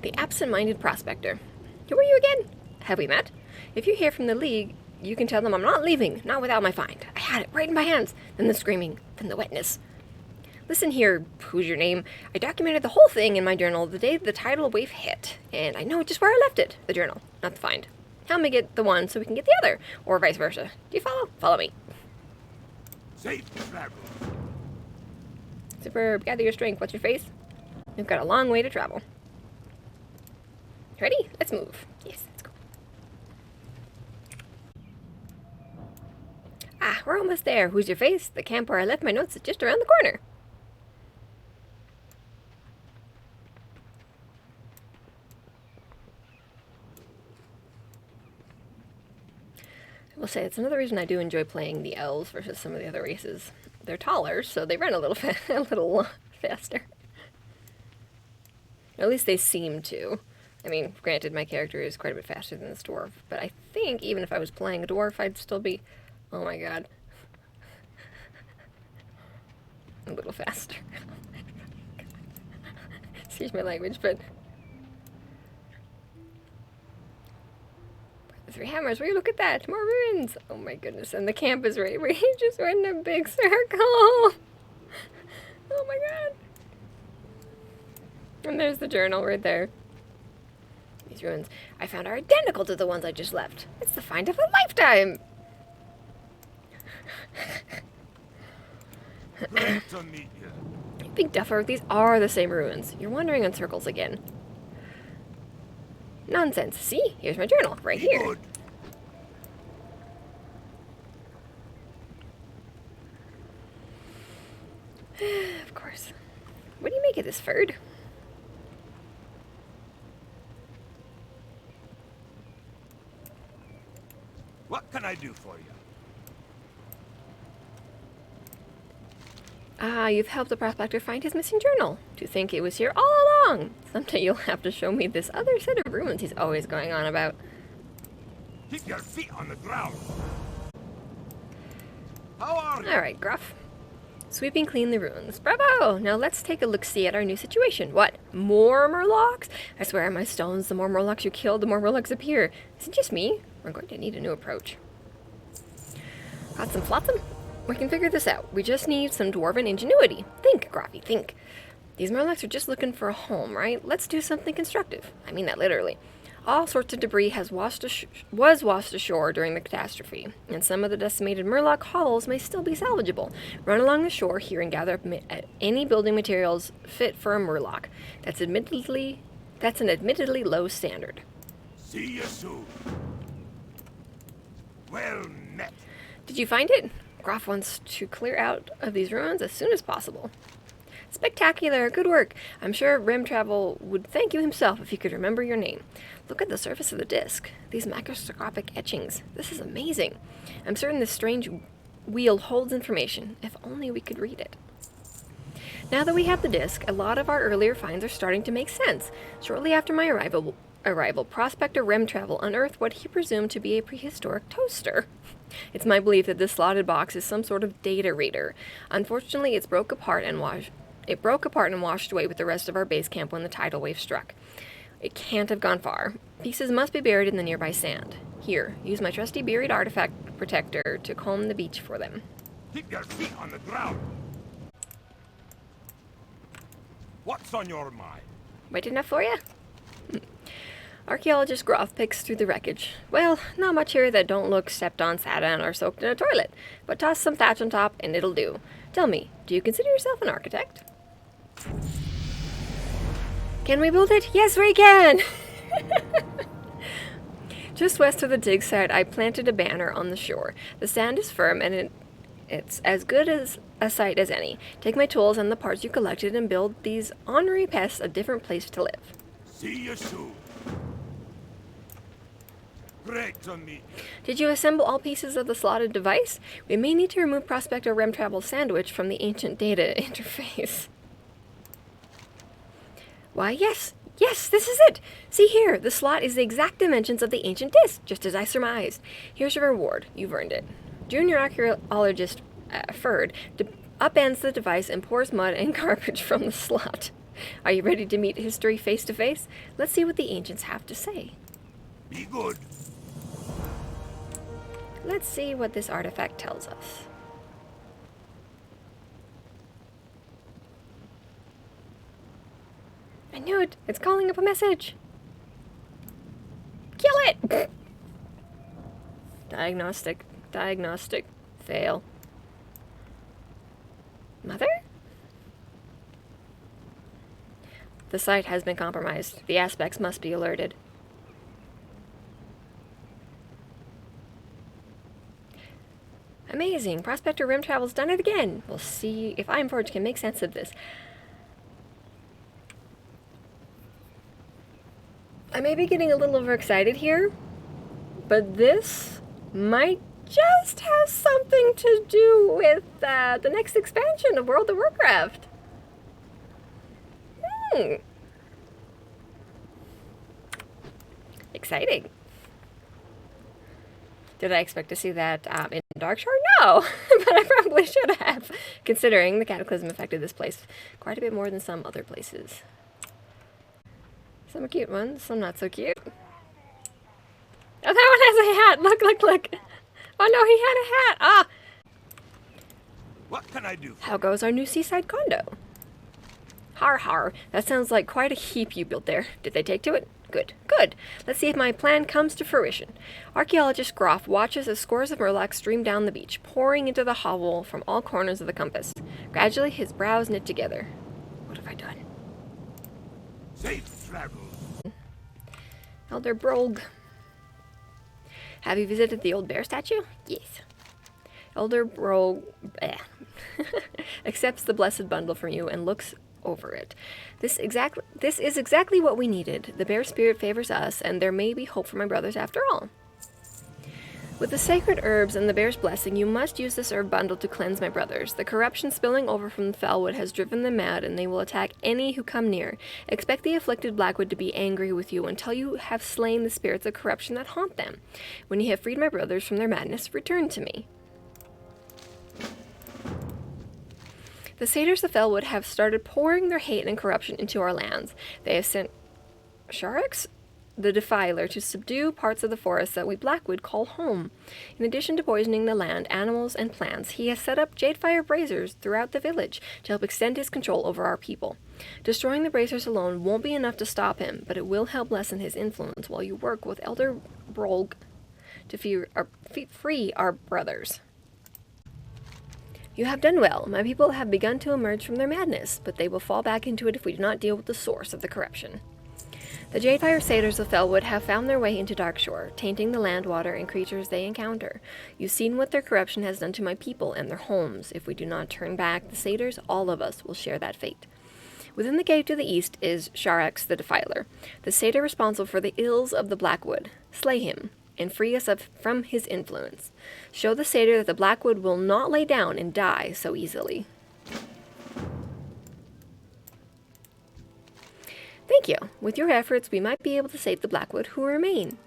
The absent-minded prospector. Who are you again? Have we met? If you hear from the League, you can tell them I'm not leaving, not without my find. I had it right in my hands. Then the screaming, then the wetness. Listen here, who's your name? I documented the whole thing in my journal the day the tidal wave hit, and I know just where I left it. The journal, not the find. Help me get the one so we can get the other, or vice versa. Do you follow? Follow me. Safe travel. Superb. Gather your strength. What's your face? We've got a long way to travel. Ready? Let's move. Yes, let's go. Ah, we're almost there. Who's your face? The camp where I left my notes is just around the corner. I will say, it's another reason I do enjoy playing the elves versus some of the other races. They're taller, so they run a little faster. At least they seem to. I mean, granted, my character is quite a bit faster than this dwarf, but I think even if I was playing a dwarf, I'd still be, oh my god, a little faster. Excuse my language, but the three hammers. Will you look at that? More ruins. Oh my goodness! And the camp is right. We just went in a big circle. Oh my god! And there's the journal right there. These ruins I found are identical to the ones I just left. It's the find of a lifetime! Great to meet you. You big duffer, these are the same ruins. You're wandering in circles again. Nonsense. See? Here's my journal, right Be here. good. Of course. What do you make of this, Ferd? What can I do for you? Ah, you've helped the prospector find his missing journal. To think it was here all along. Someday you'll have to show me this other set of ruins he's always going on about. Keep your feet on the ground. How are you? Alright, Gruff. Sweeping clean the ruins. Bravo! Now let's take a look-see at our new situation. What? More murlocs? I swear on my stones, the more murlocs you kill, the more murlocs appear. Is it just me? We're going to need a new approach. Got some flotsam? We can figure this out. We just need some dwarven ingenuity. Think, Gruffy, think. These murlocs are just looking for a home, right? Let's do something constructive. I mean that literally. All sorts of debris was washed ashore during the catastrophe, and some of the decimated murloc hovels may still be salvageable. Run along the shore here and gather up any building materials fit for a murloc. That's an admittedly low standard. See you soon. Well met. Did you find it? Graf wants to clear out of these ruins as soon as possible. Spectacular! Good work! I'm sure Rim Travel would thank you himself if he could remember your name. Look at the surface of the disc. These macroscopic etchings. This is amazing. I'm certain this strange wheel holds information. If only we could read it. Now that we have the disc, a lot of our earlier finds are starting to make sense. Shortly after my arrival, Prospector Rim Travel unearthed what he presumed to be a prehistoric toaster. It's my belief that this slotted box is some sort of data reader. Unfortunately, it broke apart and washed away with the rest of our base camp when the tidal wave struck. It can't have gone far. Pieces must be buried in the nearby sand. Here, use my trusty buried artifact protector to comb the beach for them. Keep your feet on the ground. What's on your mind? Wait enough for you? Archaeologist Groff picks through the wreckage. Well, not much here that don't look stepped on, sat on, or soaked in a toilet. But toss some thatch on top and it'll do. Tell me, do you consider yourself an architect? Can we build it? Yes, we can! Just west of the dig site, I planted a banner on the shore. The sand is firm and it's as good as a site as any. Take my tools and the parts you collected and build these ornery pests a different place to live. See you soon. Great to meet you. Did you assemble all pieces of the slotted device? We may need to remove Prospector Rem Travel Sandwich from the ancient data interface. Why, yes, this is it! See here, the slot is the exact dimensions of the ancient disc, just as I surmised. Here's your reward. You've earned it. Junior archaeologist Ferd upends the device and pours mud and garbage from the slot. Are you ready to meet history face to face? Let's see what the ancients have to say. Be good. Let's see what this artifact tells us. I knew it! It's calling up a message! Kill it! Diagnostic. Diagnostic. Fail. Mother? The site has been compromised. The aspects must be alerted. Amazing! Prospector Rim Travel's done it again! We'll see if Ironforge can make sense of this. I may be getting a little overexcited here, but this might just have something to do with the next expansion of World of Warcraft. Exciting. Did I expect to see that in Darkshore? No, but I probably should have, considering the Cataclysm affected this place quite a bit more than some other places. Some are cute ones, some not so cute. Oh, that one has a hat! Look, look, look! Oh no, he had a hat! Ah! What can I do? How goes our new seaside condo? Har har, that sounds like quite a heap you built there. Did they take to it? Good, good. Let's see if my plan comes to fruition. Archaeologist Groff watches as scores of murlocs stream down the beach, pouring into the hovel from all corners of the compass. Gradually, his brows knit together. What have I done? Safe travel. Elder Brolg. Have you visited the old bear statue? Yes. Elder Brolg accepts the blessed bundle from you and looks over it. This is exactly what we needed. The bear spirit favors us, and there may be hope for my brothers after all. With the sacred herbs and the bear's blessing, you must use this herb bundle to cleanse my brothers. The corruption spilling over from the Fellwood has driven them mad, and they will attack any who come near. Expect the afflicted Blackwood to be angry with you until you have slain the spirits of corruption that haunt them. When you have freed my brothers from their madness, return to me. The satyrs of Fellwood have started pouring their hate and corruption into our lands. They have sent Sharix, the Defiler, to subdue parts of the forest that we Blackwood call home. In addition to poisoning the land, animals, and plants, he has set up Jadefire braziers throughout the village to help extend his control over our people. Destroying the braziers alone won't be enough to stop him, but it will help lessen his influence while you work with Elder Brolg to free our brothers. You have done well. My people have begun to emerge from their madness, but they will fall back into it if we do not deal with the source of the corruption. The Jadefire satyrs of Fellwood have found their way into Darkshore, tainting the land, water, and creatures they encounter. You've seen what their corruption has done to my people and their homes. If we do not turn back the satyrs, all of us will share that fate. Within the cave to the east is Sharix the Defiler, the satyr responsible for the ills of the Blackwood. Slay him, and free us from his influence. Show the satyr that the Blackwood will not lay down and die so easily. Thank you. With your efforts, we might be able to save the Blackwood who remain.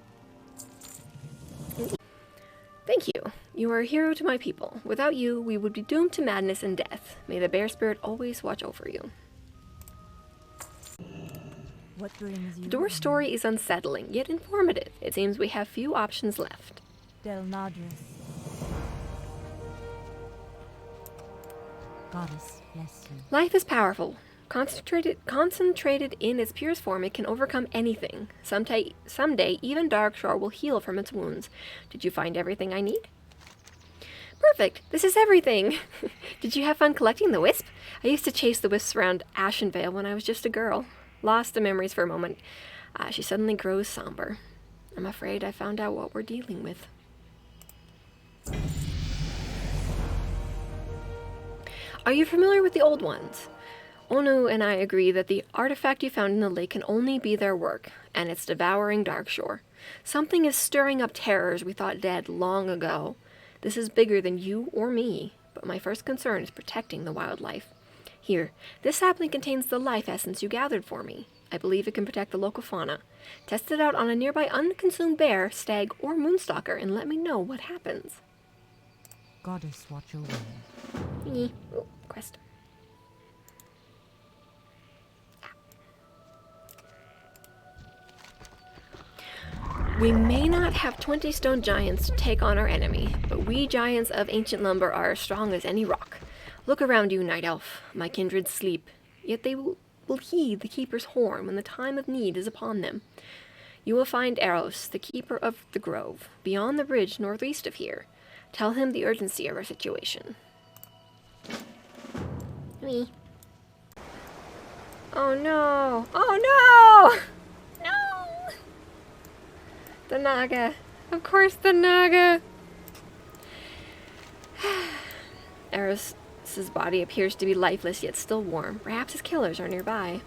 Thank you. You are a hero to my people. Without you, we would be doomed to madness and death. May the bear spirit always watch over you. What brings you? The door's story is unsettling, yet informative. It seems we have few options left. Del Nadris. Goddess, bless you. Life is powerful. Concentrated in its purest form, it can overcome anything. Someday, even Darkshore will heal from its wounds. Did you find everything I need? Perfect! This is everything! Did you have fun collecting the wisp? I used to chase the wisps around Ashenvale when I was just a girl. Lost the memories for a moment. She suddenly grows somber. I'm afraid I found out what we're dealing with. Are you familiar with the Old Ones? Onu and I agree that the artifact you found in the lake can only be their work, and it's devouring Darkshore. Something is stirring up terrors we thought dead long ago. This is bigger than you or me, but my first concern is protecting the wildlife. Here, this sapling contains the life essence you gathered for me. I believe it can protect the local fauna. Test it out on a nearby unconsumed bear, stag, or moonstalker, and let me know what happens. Goddess, watch over me. Oh, quest. We may not have 20 stone giants to take on our enemy, but we giants of ancient lumber are as strong as any rock. Look around you, Night Elf. My kindred sleep, yet they will heed the Keeper's horn when the time of need is upon them. You will find Eros, the Keeper of the Grove, beyond the bridge northeast of here. Tell him the urgency of our situation. Me. Oh no! Oh no! No! The Naga. Of course the Naga! Eros's body appears to be lifeless yet still warm. Perhaps his killers are nearby.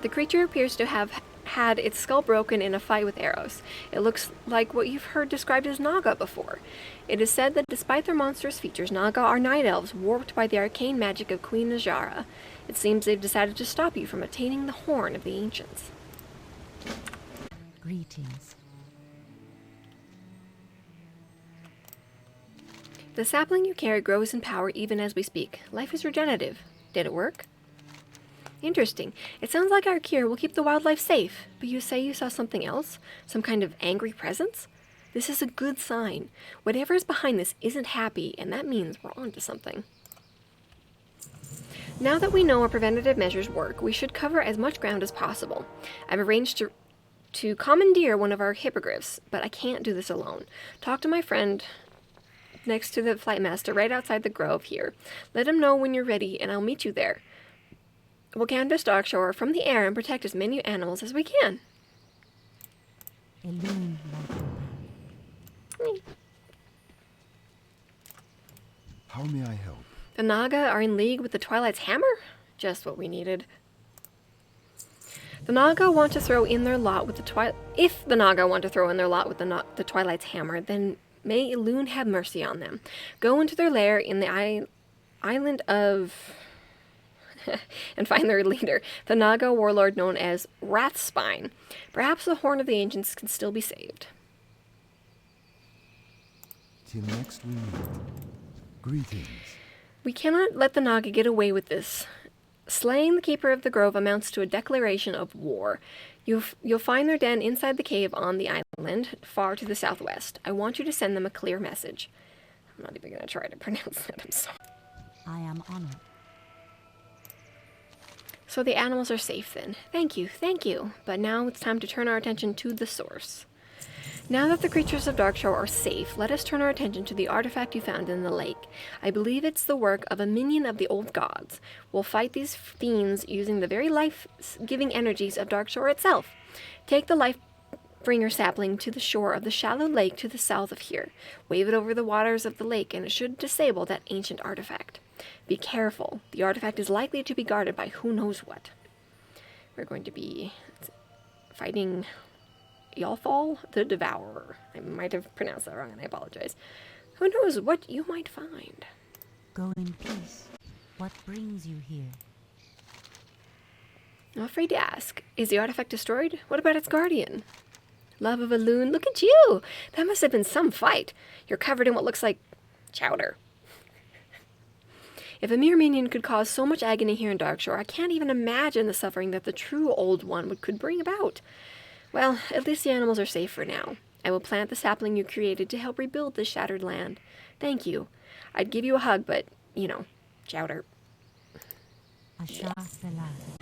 The creature appears to have had its skull broken in a fight with Eros. It looks like what you've heard described as Naga before. It is said that despite their monstrous features, Naga are night elves warped by the arcane magic of Queen Najara. It seems they've decided to stop you from attaining the horn of the ancients. Greetings. The sapling you carry grows in power even as we speak. Life is regenerative. Did it work? Interesting. It sounds like our cure will keep the wildlife safe, but you say you saw something else? Some kind of angry presence? This is a good sign. Whatever is behind this isn't happy, and that means we're onto something. Now that we know our preventative measures work, we should cover as much ground as possible. I've arranged to commandeer one of our hippogriffs, but I can't do this alone. Talk to my friend next to the flight master right outside the grove here. Let him know when you're ready, and I'll meet you there. We'll canvass Darkshore from the air and protect as many animals as we can. Illume like How may I help? The Naga are in league with the Twilight's hammer? Just what we needed. The Naga want to throw in their lot with the If the Naga want to throw in their lot with the Twilight's hammer, then may Elune have mercy on them. Go into their lair in the island of... and find their leader, the Naga warlord known as Wrathspine. Perhaps the Horn of the Ancients can still be saved. Till next we meet. Greetings. We cannot let the Naga get away with this. Slaying the Keeper of the Grove amounts to a declaration of war. You'll find their den inside the cave on the island, far to the southwest. I want you to send them a clear message. I'm not even going to try to pronounce that, I'm sorry. I am honored. So the animals are safe then. Thank you, thank you. But now it's time to turn our attention to the source. Now that the creatures of Darkshore are safe, let us turn our attention to the artifact you found in the lake. I believe it's the work of a minion of the old gods. We'll fight these fiends using the very life-giving energies of Darkshore itself. Take the life-bringer sapling to the shore of the shallow lake to the south of here. Wave it over the waters of the lake and it should disable that ancient artifact. Be careful. The artifact is likely to be guarded by who knows what. We're going to be fighting Yalfall the Devourer. I might have pronounced that wrong and I apologize. Who knows what you might find. Go in peace. What brings you here? I'm afraid to ask. Is the artifact destroyed? What about its guardian? Love of a loon, look at you! That must have been some fight. You're covered in what looks like chowder. If a mere minion could cause so much agony here in Darkshore, I can't even imagine the suffering that the true Old One could bring about. Well, at least the animals are safe for now. I will plant the sapling you created to help rebuild this shattered land. Thank you. I'd give you a hug, but, you know, chowder. Ashar Felad.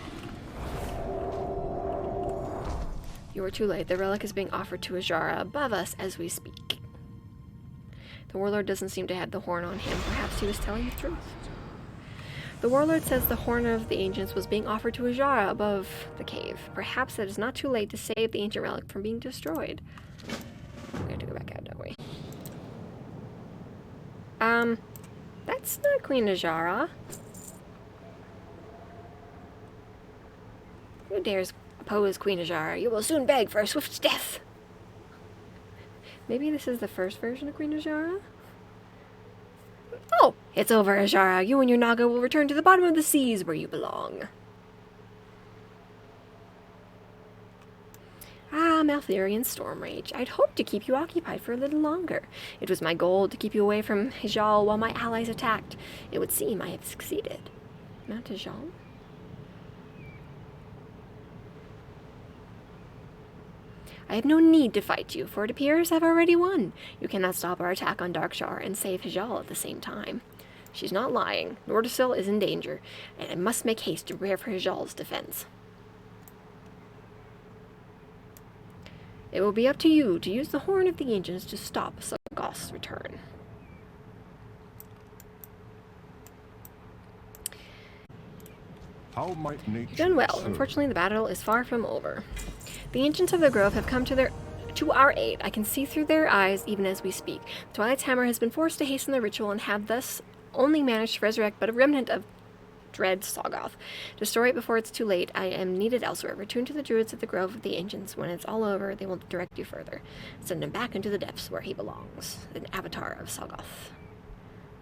You are too late. The relic is being offered to Ajara above us as we speak. The warlord doesn't seem to have the horn on him. Perhaps he was telling the truth. The warlord says the horn of the ancients was being offered to Ajara above the cave. Perhaps it is not too late to save the ancient relic from being destroyed. We have to go back out, don't we? That's not Queen Najara. Who dares oppose Queen Najara? You will soon beg for a swift death. Maybe this is the first version of Queen Najara? Oh, it's over, Ajara. You and your Naga will return to the bottom of the seas where you belong. Ah, Maltherian Storm Rage. I'd hoped to keep you occupied for a little longer. It was my goal to keep you away from Hijal while my allies attacked. It would seem I have succeeded. Mount Hijal? I have no need to fight you, for it appears I've already won. You cannot stop our attack on Darkshore and save Hijal at the same time. She's not lying. Nordosil is in danger, and I must make haste to prepare for Hijal's defense. It will be up to you to use the Horn of the Ancients to stop Sagoth's return. How might nature You've done well. serve? Unfortunately, the battle is far from over. The Ancients of the Grove have come to our aid. I can see through their eyes even as we speak. Twilight's Hammer has been forced to hasten the ritual and have thus only managed to resurrect but a remnant of dread Sagoth. Destroy it before it's too late. I am needed elsewhere. Return to the Druids at the Grove of the Ancients. When it's all over, they will direct you further. Send him back into the depths where he belongs. An avatar of Sagoth.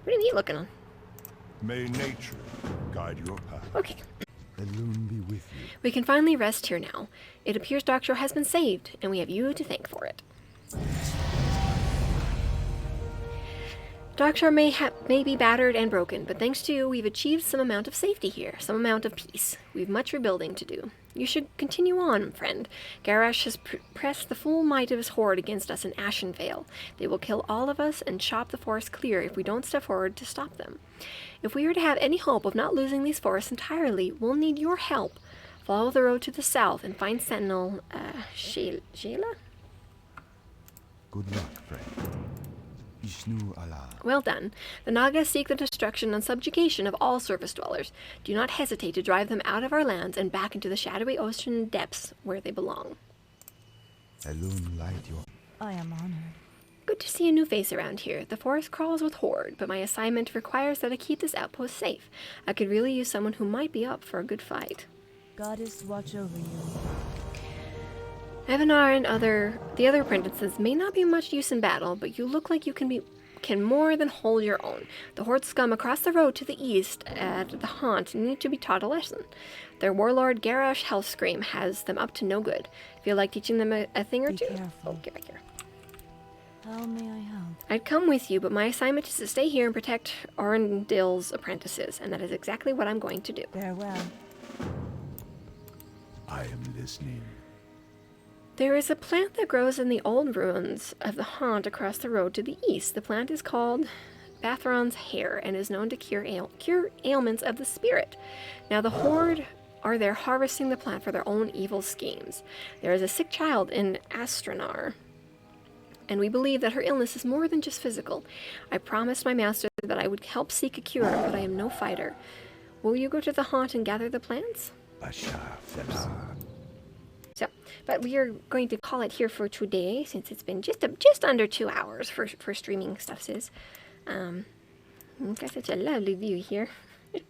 Pretty neat looking. May nature guide your path. Okay. Elune be with you. We can finally rest here now. It appears Darkshore has been saved, and we have you to thank for it. Darkshore may be battered and broken, but thanks to you, we've achieved some amount of safety here, some amount of peace. We've much rebuilding to do. You should continue on, friend. Garrosh has pressed the full might of his horde against us in Ashen Vale. They will kill all of us and chop the forest clear if we don't step forward to stop them. If we are to have any hope of not losing these forests entirely, we'll need your help. Follow the road to the south and find Sentinel, Sheila? Good luck, friend. Ishnu Allah. Well done. The Nagas seek the destruction and subjugation of all surface dwellers. Do not hesitate to drive them out of our lands and back into the shadowy ocean depths where they belong. Elune light your... I am honored. Good to see a new face around here. The forest crawls with horde, but my assignment requires that I keep this outpost safe. I could really use someone who might be up for a good fight. Goddess watch over you. Evanar and the other apprentices may not be much use in battle, but you look like you can more than hold your own. The horde scum across the road to the east at the haunt need to be taught a lesson. Their warlord Garrosh Hellscream has them up to no good. Feel like teaching them a thing or Be two? careful. Oh, get back here. How may I help? I'd come with you, but my assignment is to stay here and protect Arundil's apprentices, and that is exactly what I'm going to do. Farewell. I am listening. There is a plant that grows in the old ruins of the haunt across the road to the east. The plant is called Bathron's hair and is known to cure ailments of the spirit. Now the horde are there harvesting the plant for their own evil schemes. There is a sick child in Astronar, and we believe that her illness is more than just physical. I promised my master that I would help seek a cure, but I am no fighter. Will you go to the haunt and gather the plants? So, but we are going to call it here for today, since it's been just under 2 hours for streaming stuff. Got such a lovely view here.